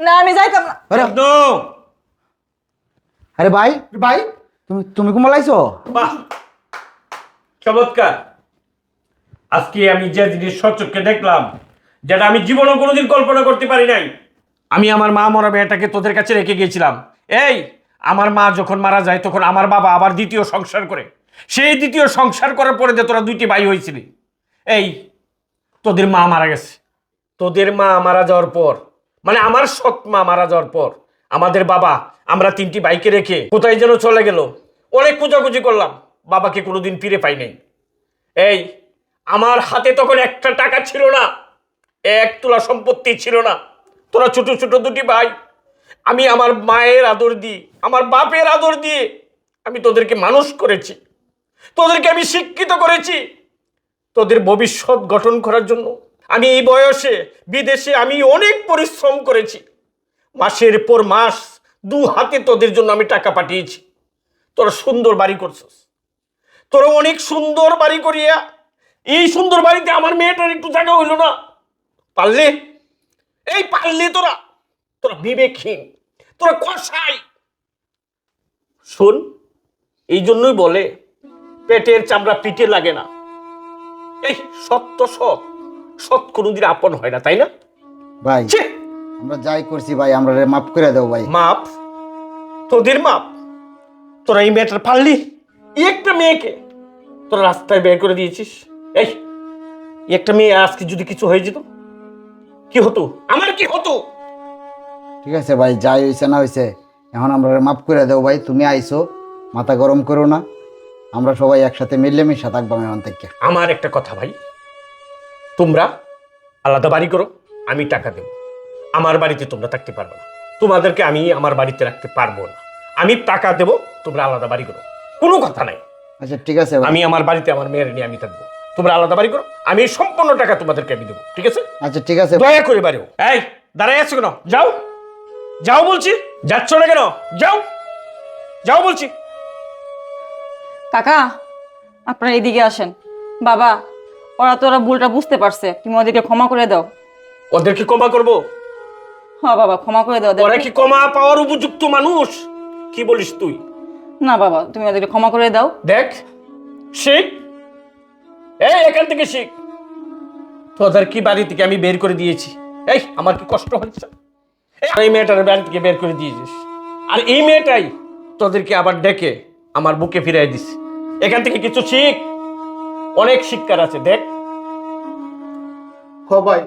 না আমি যাইতাম না। আরে ভাই ভাই তুমি তুমি ঘুমালাইছো? বাহ, চমৎকার। আজকে আমি যে জিনিস সচক্ষে দেখলাম, যেটা আমি জীবনেও কোনোদিন কল্পনা করতে পারি নাই। আমি আমার মা মরা মেয়েটাকে তোদের কাছে রেখে গিয়েছিলাম। এই আমার মা যখন মারা যায় তখন আমার বাবা আবার দ্বিতীয় সংসার করে। সেই দ্বিতীয় সংসার করার পরে যে তোরা দুইটি ভাই হয়েছিলি, এই তোদের মা মারা গেছে। তোদের মা মারা যাওয়ার পর, মানে আমার সৎ মা মারা যাওয়ার পর, আমাদের বাবা আমরা তিনটি ভাইকে রেখে কোথায় যেন চলে গেল। অনেক খোঁজাখুঁজি করলাম, বাবাকে কোনোদিন ফিরে পাই নাই। এই আমার হাতে তখন একটা টাকা ছিল না, এক তোলা সম্পত্তি ছিল না। তোরা ছোট ছোট দুটি ভাই, আমি আমার মায়ের আদর দিয়ে, আমার বাপের আদর দিয়ে আমি তোদেরকে মানুষ করেছি, তোদেরকে আমি শিক্ষিত করেছি। তোদের ভবিষ্যৎ গঠন করার জন্য আমি এই বয়সে বিদেশে আমি অনেক পরিশ্রম করেছি। মাসের পর মাস দু হাতে তোদের জন্য আমি টাকা পাঠিয়েছি। তোরা সুন্দর বাড়ি করছিস, তোরা অনেক সুন্দর বাড়ি করিয়া এই সুন্দর বাড়িতে আমার মেয়েটার একটু জায়গা হইল না। পারলে, এই পারলে তোরা তোরা বিবেকহীন, তোরা কষাই। শোন, এই জন্যই বলে পেটের চামড়া পিঠে লাগে না। এই সত্য সৎ, সৎ কোনোদিন আপন হয় না, তাই না ভাই ছে, আমরা যাই করছি ভাই, আমরা মাফ করে দাও ভাই। মাপ? তোদের মাপ? তোরা এই মেয়েটার পারলি? একটা মেয়েকে তোরা রাস্তায় বের করে দিয়েছিস। এই একটা মেয়ে আজকে যদি কিছু হয়ে যেত, কি হতো? আমার কি হতো? ঠিক আছে ভাই, যাই হয়েছে না হয়েছে, এখন আমরা মাফ করে দাও ভাই। তুমি আইছো, মাথা গরম করো না, আমরা সবাই একসাথে মিলেমিশে থাকবো এখন থেকে। আমার একটা কথা ভাই, তোমরা আলাদা বাড়ি করো, আমি টাকা দেব। আমার বাড়িতে তোমরা থাকতে পারবে না, তোমাদেরকে আমি আমার বাড়িতে রাখতে পারবো না। আমি টাকা দেব, তোমরা আলাদা বাড়ি করো, কোনো কথা নাই। আচ্ছা ঠিক আছে ভাই। আমি আমার বাড়িতে আমার মেয়ের নিয়ে আমি থাকবো, তোমরা আলাদা বাড়ি করো, আমি সম্পূর্ণ টাকা তোমাদেরকে আমি দেবো, ঠিক আছে? আচ্ছা ঠিক আছে। দয়া করে বাড়িও। এই দাঁড়াই আছো কেন? যাও, যাও বলছি। যাচ্ছ না কেন? যাও, যাও বলছি। কাকা আপনারা এদিকে আসেন। বাবা ওরা তো ওরা ভুলটা বুঝতে পারছে, তুমি ওদেরকে ক্ষমা করে দাও। ওদেরকে ক্ষমা করবো? হ্যাঁ বাবা ক্ষমা করে দাও ওরা কি ক্ষমা পাওয়ার উপযুক্ত মানুষ? কি বলিস তুই? না বাবা তুমি ওদেরকে ক্ষমা করে দাও। দেখ, শিখ, এই এখান থেকে শিখ। তোদের কি বাড়ি থেকে আমি বের করে দিয়েছি? এই আমার কি কষ্ট হচ্ছে? এই মেয়েটার বাড়ি থেকে বের করে দিয়েছিস, আর এই মেয়েটাই তোদেরকে আবার ডেকে আমার বুকে ফিরাই দিস। এখান থেকে কিছু শিখ, অনেক শিক্ষার আছে। দেখ হ ভাই